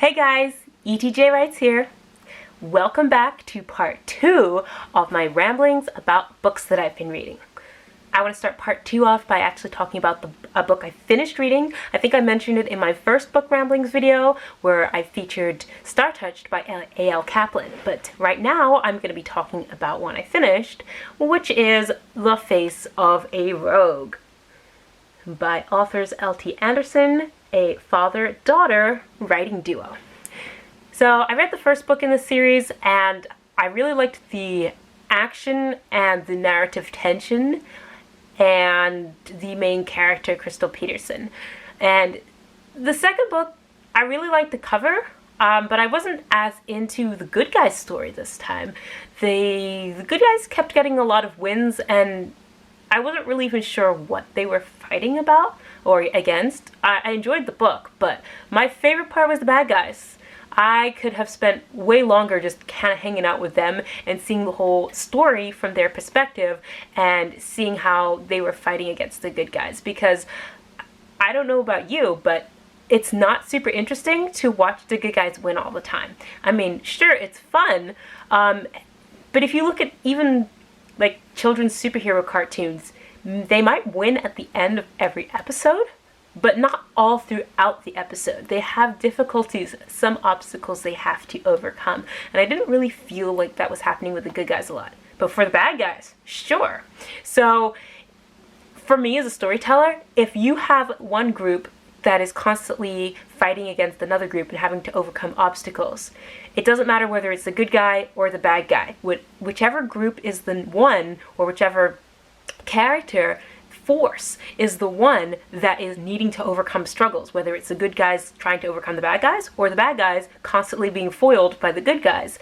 Hey guys, ETJ Writes here. Welcome back to part 2 of my ramblings about books that I've been reading. I want to start part 2 off by actually talking about a book I finished reading. I think I mentioned it in my first book ramblings video where I featured Star Touched by A.L. Kaplan. But right now I'm going to be talking about one I finished, which is The Face of a Rogue by authors L.T. Anderson, a father-daughter writing duo. So I read the first book in the series and I really liked the action and the narrative tension and the main character, Crystal Peterson. And the second book, I really liked the cover, but I wasn't as into the good guys story this time. The good guys kept getting a lot of wins and I wasn't really even sure what they were fighting about or against. I enjoyed the book, but my favorite part was the bad guys. I could have spent way longer just kind of hanging out with them and seeing the whole story from their perspective and seeing how they were fighting against the good guys, because I don't know about you, but it's not super interesting to watch the good guys win all the time. I mean, sure, it's fun, but if you look at even like children's superhero cartoons, they might win at the end of every episode, but not all throughout the episode. They have difficulties, some obstacles they have to overcome. And I didn't really feel like that was happening with the good guys a lot. But for the bad guys, sure. So for me as a storyteller, if you have one group that is constantly fighting against another group and having to overcome obstacles, it doesn't matter whether it's the good guy or the bad guy. Whichever group is the one, or whichever character force is the one that is needing to overcome struggles, whether it's the good guys trying to overcome the bad guys or the bad guys constantly being foiled by the good guys.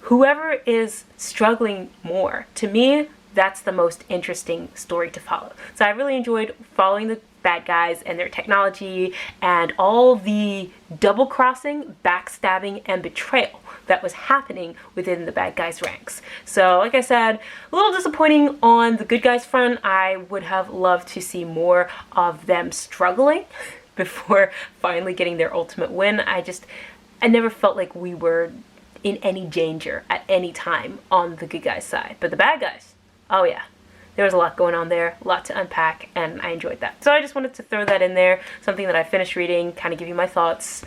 Whoever is struggling more, to me, that's the most interesting story to follow. So I really enjoyed following the bad guys and their technology and all the double-crossing, backstabbing, and betrayal that was happening within the bad guys' ranks. So like I said, a little disappointing on the good guys front. I would have loved to see more of them struggling before finally getting their ultimate win. I never felt like we were in any danger at any time on the good guys' side. But the bad guys, oh yeah. There was a lot going on there, a lot to unpack, and I enjoyed that. So I just wanted to throw that in there, something that I finished reading, kind of give you my thoughts.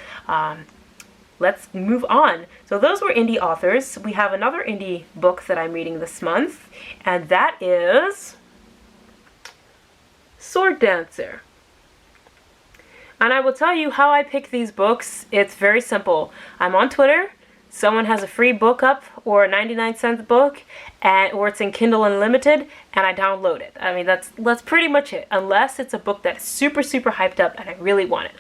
Let's move on. So those were indie authors. We have another indie book that I'm reading this month, and that is Sword Dancer. And I will tell you how I pick these books. It's very simple. I'm on Twitter. Someone has a free book up or a 99-cent book, or it's in Kindle Unlimited, and I download it. I mean, that's pretty much it, unless it's a book that's super, super hyped up and I really want it.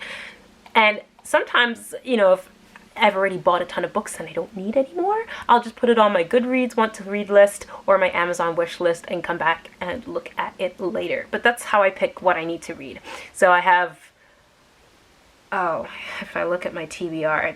And sometimes, you know, if I've already bought a ton of books and I don't need anymore, I'll just put it on my Goodreads want to read list or my Amazon wish list and come back and look at it later. But that's how I pick what I need to read. So I have, if I look at my TBR,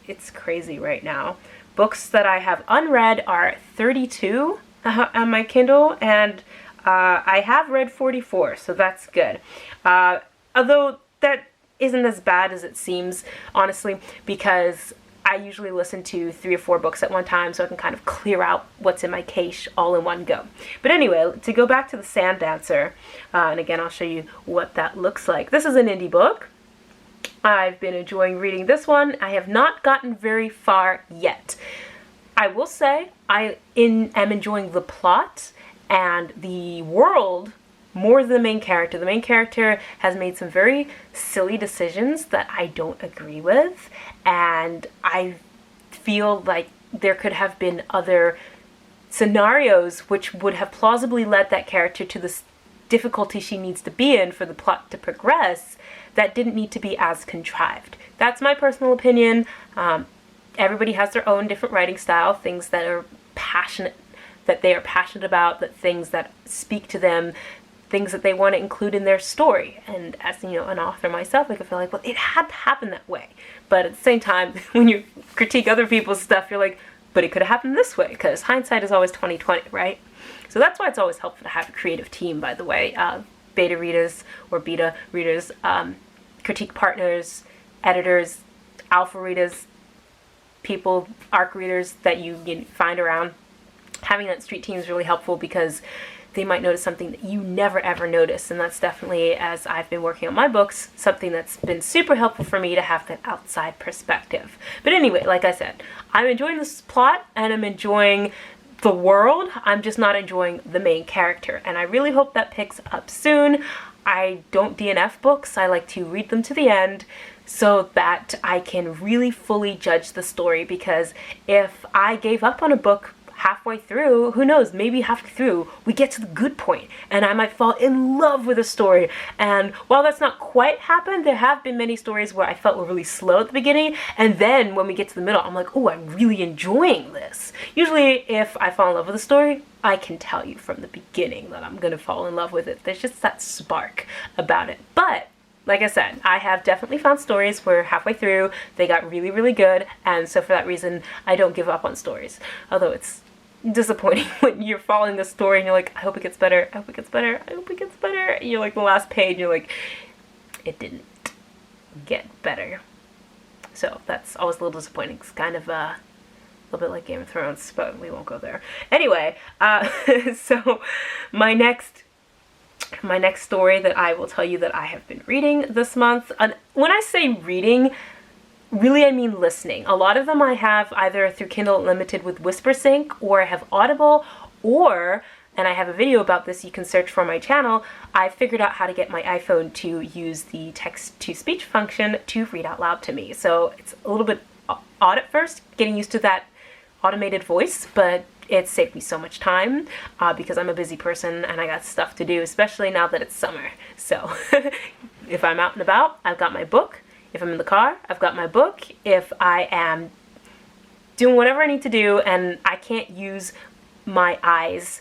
it's crazy right now. Books that I have unread are 32 on my Kindle, and I have read 44, so that's good. Although that isn't as bad as it seems, honestly, because I usually listen to 3 or 4 books at one time, so I can kind of clear out what's in my cache all in one go. But anyway, to go back to the Sand Dancer, and again, I'll show you what that looks like. This is an indie book. I've been enjoying reading this one. I have not gotten very far yet. I will say I am enjoying the plot and the world more than the main character. The main character has made some very silly decisions that I don't agree with, and I feel like there could have been other scenarios which would have plausibly led that character to the difficulty she needs to be in for the plot to progress, that didn't need to be as contrived. That's my personal opinion. Everybody has their own different writing style, things that are passionate, that they are passionate about, that things that speak to them, things that they want to include in their story. And as, you know, an author myself, I could feel like, well, it had to happen that way. But at the same time, when you critique other people's stuff, you're like, but it could have happened this way, because hindsight is always 20/20, right? So that's why it's always helpful to have a creative team, by the way. Beta readers or beta readers, critique partners, editors, alpha readers, people, ARC readers that you find around, having that street team is really helpful because they might notice something that you never ever notice. And that's definitely, as I've been working on my books, something that's been super helpful for me to have that outside perspective. But anyway, like I said, I'm enjoying this plot and I'm enjoying the world. I'm just not enjoying the main character. And I really hope that picks up soon. I don't DNF books. I like to read them to the end so that I can really fully judge the story, because if I gave up on a book halfway through, who knows, maybe halfway through we get to the good point and I might fall in love with a story. And while that's not quite happened, there have been many stories where I felt were really slow at the beginning, and then when we get to the middle I'm like, oh, I'm really enjoying this. Usually if I fall in love with a story, I can tell you from the beginning that I'm gonna fall in love with it. There's just that spark about it. But like I said, I have definitely found stories where halfway through they got really, really good, and so for that reason I don't give up on stories. Although it's disappointing when you're following the story and you're like, I hope it gets better, I hope it gets better, I hope it gets better, and you're like the last page and you're like, it didn't get better. So that's always a little disappointing. It's kind of a little bit like Game of Thrones, but we won't go there. Anyway, so my next story that I will tell you that I have been reading this month, and when I say reading, really I mean listening. A lot of them I have either through Kindle Unlimited with WhisperSync, or I have Audible, or, and I have a video about this you can search for my channel, I figured out how to get my iPhone to use the text-to-speech function to read out loud to me. So it's a little bit odd at first, getting used to that automated voice, but it saved me so much time because I'm a busy person and I got stuff to do, especially now that it's summer. So if I'm out and about, I've got my book. If I'm in the car, I've got my book. If I am doing whatever I need to do and I can't use my eyes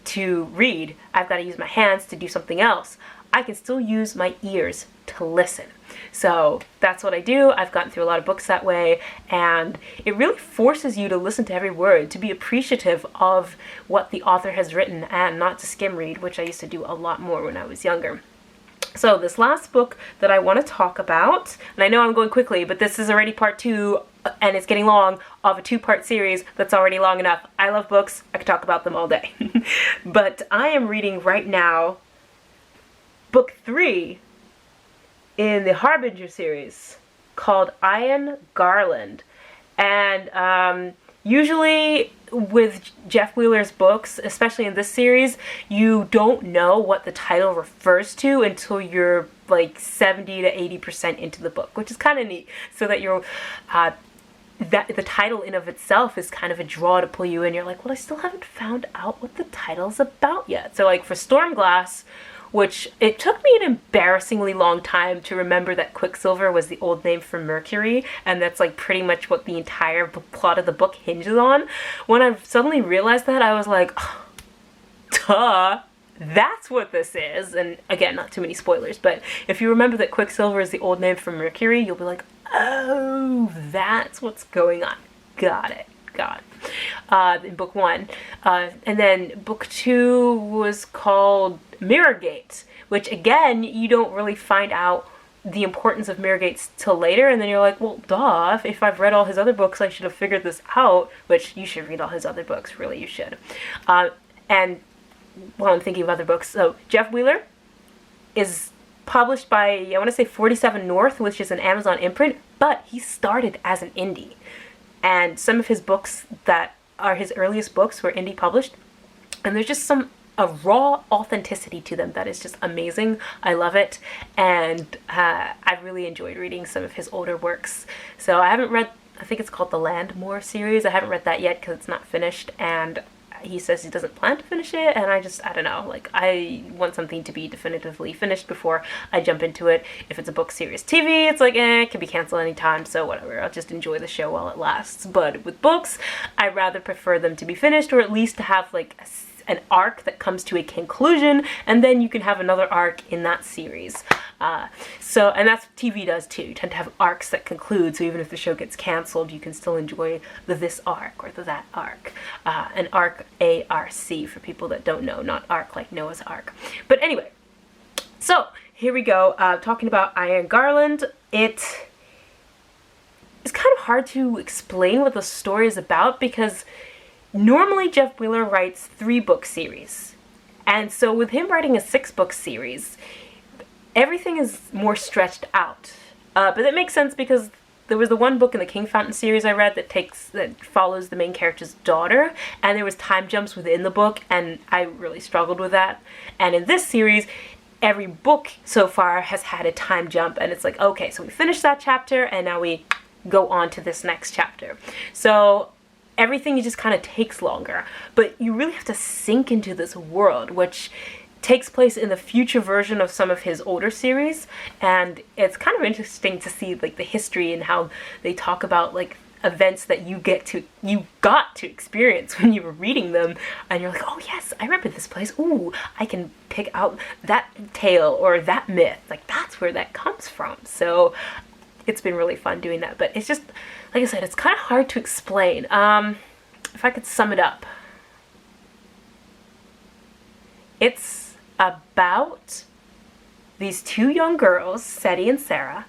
to read, I've got to use my hands to do something else, I can still use my ears to listen. So that's what I do. I've gotten through a lot of books that way, and it really forces you to listen to every word, to be appreciative of what the author has written and not to skim read, which I used to do a lot more when I was younger. So this last book that I want to talk about, and I know I'm going quickly, but this is already part 2 and it's getting long, of a 2-part series that's already long enough. I love books. I could talk about them all day. But I am reading right now book 3 in the Harbinger series called Ian Garland. And usually with Jeff Wheeler's books, especially in this series, you don't know what the title refers to until you're like 70 to 80% into the book, which is kind of neat, so that you're that the title in of itself is kind of a draw to pull you in. You're like, well, I still haven't found out what the title's about yet. So like for Stormglass, which it took me an embarrassingly long time to remember that Quicksilver was the old name for Mercury, and that's like pretty much what the entire plot of the book hinges on. When I suddenly realized that, I was like, oh, duh, that's what this is. And again, not too many spoilers, but if you remember that Quicksilver is the old name for Mercury, you'll be like, oh, that's what's going on. Got it. In book 1. And then book 2 was called Mirror Gates, which again, you don't really find out the importance of Mirror Gates till later, and then you're like, well, duh, if I've read all his other books, I should have figured this out, which you should read all his other books, really, you should. And while I'm thinking of other books, so Jeff Wheeler is published by, I want to say 47 North, which is an Amazon imprint, but he started as an indie. And some of his books that are his earliest books were indie published, and there's just a raw authenticity to them that is just amazing. I love it, and I really enjoyed reading some of his older works. So I haven't read, I think it's called the Landmore series. I haven't read that yet because it's not finished, and he says he doesn't plan to finish it, and I don't know, like, I want something to be definitively finished before I jump into it. If it's a book series TV, it's like, it can be canceled anytime, so whatever, I'll just enjoy the show while it lasts. But with books, I rather prefer them to be finished, or at least to have like an arc that comes to a conclusion, and then you can have another arc in that series. And that's what TV does too. You tend to have arcs that conclude, so even if the show gets canceled, you can still enjoy this arc or that arc. An arc, A-R-C, for people that don't know, not arc like Noah's Ark. But anyway, so here we go, talking about Ian Garland. it's kind of hard to explain what the story is about, because normally Jeff Wheeler writes 3-book series. And so with him writing a 6-book series, everything is more stretched out. But that makes sense because there was the one book in the King Fountain series I read that follows the main character's daughter, and there was time jumps within the book, and I really struggled with that. And in this series, every book so far has had a time jump, and it's like, okay, so we finished that chapter, and now we go on to this next chapter. So everything just kind of takes longer, but you really have to sink into this world, which takes place in the future version of some of his older series. And it's kind of interesting to see like the history and how they talk about like events that you got to experience when you were reading them, and you're like, oh yes, I remember this place. Ooh, I can pick out that tale or that myth. Like, that's where that comes from. So it's been really fun doing that, but it's just, like I said, it's kind of hard to explain. If I could sum it up, it's about these 2 young girls, Seti and Sarah.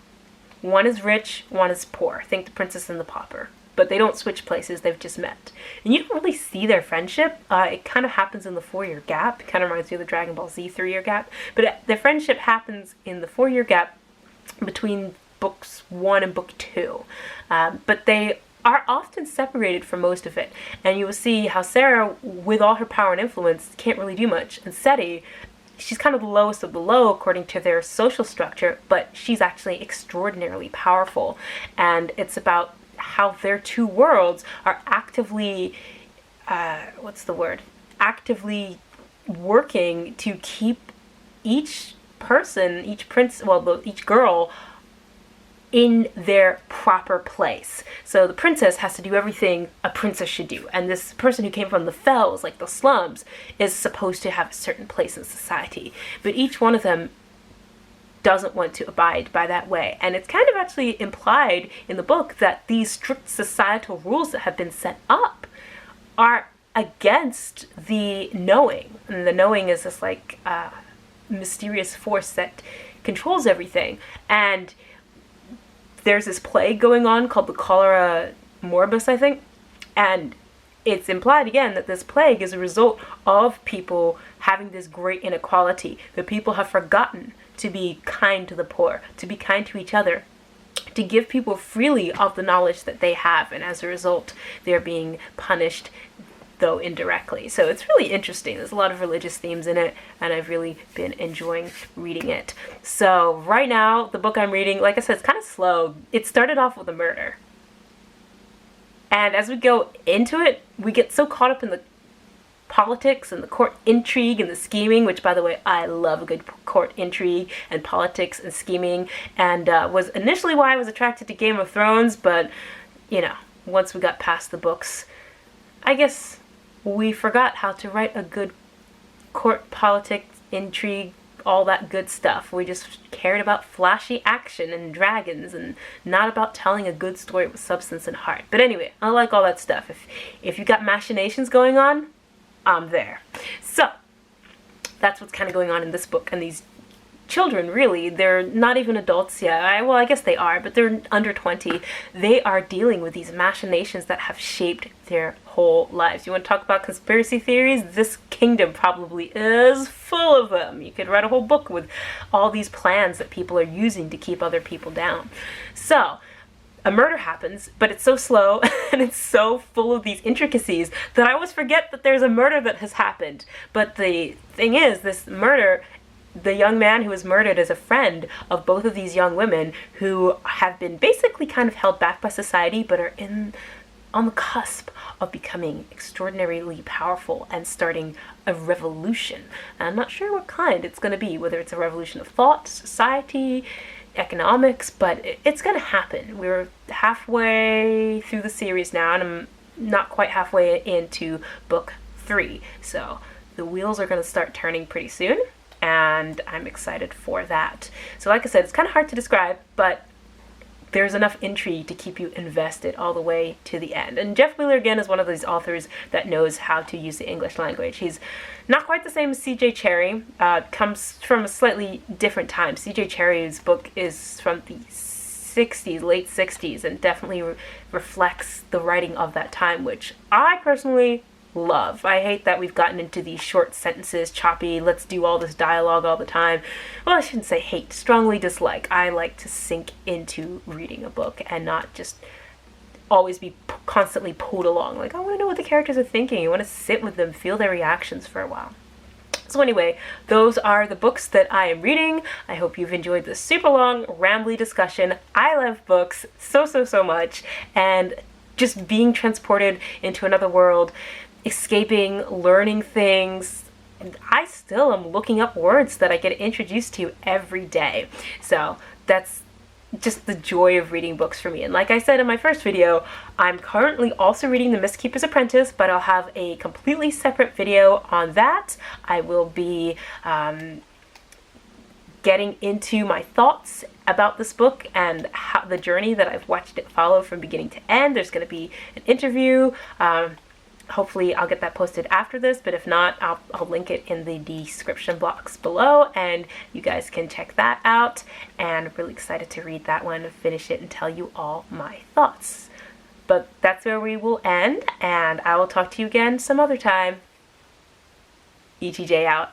One is rich, one is poor. Think The Princess and the Pauper. But they don't switch places, they've just met. And you don't really see their friendship. It kind of happens in the 4-year gap. It kind of reminds me of the Dragon Ball Z 3-year gap. But their friendship happens in the 4-year gap between books 1 and book 2. But they are often separated for most of it. And you will see how Sarah, with all her power and influence, can't really do much. And Seti, she's kind of the lowest of the low according to their social structure, but she's actually extraordinarily powerful. And it's about how their 2 worlds are actively, actively working to keep each person, each girl in their proper place. So the princess has to do everything a princess should do, and this person who came from the fells, like the slums, is supposed to have a certain place in society, but each one of them doesn't want to abide by that way. And it's kind of actually implied in the book that these strict societal rules that have been set up are against the knowing, and the knowing is this like mysterious force that controls everything. And there's this plague going on called the cholera morbus, I think, and it's implied again that this plague is a result of people having this great inequality, that people have forgotten to be kind to the poor, to be kind to each other, to give people freely of the knowledge that they have, and as a result they're being punished, though indirectly. So it's really interesting. There's a lot of religious themes in it, and I've really been enjoying reading it. So right now, the book I'm reading, like I said, it's kind of slow. It started off with a murder. And as we go into it, we get so caught up in the politics and the court intrigue and the scheming, which, by the way, I love a good court intrigue and politics and scheming, and was initially why I was attracted to Game of Thrones, but, you know, once we got past the books, I guess we forgot how to write a good court politics, intrigue, all that good stuff. We just cared about flashy action and dragons and not about telling a good story with substance and heart. But anyway, I like all that stuff. If you got machinations going on, I'm there. So that's what's kind of going on in this book. And these children, really, they're not even adults yet. I guess they are, but they're under 20. They are dealing with these machinations that have shaped their whole lives. You want to talk about conspiracy theories? This kingdom probably is full of them. You could write a whole book with all these plans that people are using to keep other people down. So a murder happens, but it's so slow and it's so full of these intricacies that I always forget that there's a murder that has happened. But the thing is, this murder, the young man who was murdered is a friend of both of these young women who have been basically kind of held back by society, but are on the cusp of becoming extraordinarily powerful and starting a revolution. And I'm not sure what kind it's going to be, whether it's a revolution of thought, society, economics, but it's going to happen. We're halfway through the series now, and I'm not quite halfway into book 3. So the wheels are going to start turning pretty soon, and I'm excited for that. So like I said, it's kind of hard to describe, but there's enough intrigue to keep you invested all the way to the end. And Jeff Wheeler, again, is one of these authors that knows how to use the English language. He's not quite the same as C.J. Cherryh, comes from a slightly different time. C.J. Cherryh's book is from the 60s, late 60s, and definitely reflects the writing of that time, which I personally love. I hate that we've gotten into these short sentences, choppy, let's do all this dialogue all the time. Well, I shouldn't say hate, strongly dislike. I like to sink into reading a book and not just always be constantly pulled along. Like, I want to know what the characters are thinking. I want to sit with them, feel their reactions for a while. So anyway, those are the books that I am reading. I hope you've enjoyed this super long, rambly discussion. I love books so much, and just being transported into another world, escaping, learning things. And I still am looking up words that I get introduced to every day. So that's just the joy of reading books for me. And like I said in my first video, I'm currently also reading The Mistkeeper's Apprentice, but I'll have a completely separate video on that. I will be getting into my thoughts about this book and how the journey that I've watched it follow from beginning to end. There's going to be an interview. Hopefully I'll get that posted after this, but if not, I'll link it in the description box below, and you guys can check that out. And I'm really excited to read that one, finish it, and tell you all my thoughts. But that's where we will end, and I will talk to you again some other time. ETJ out.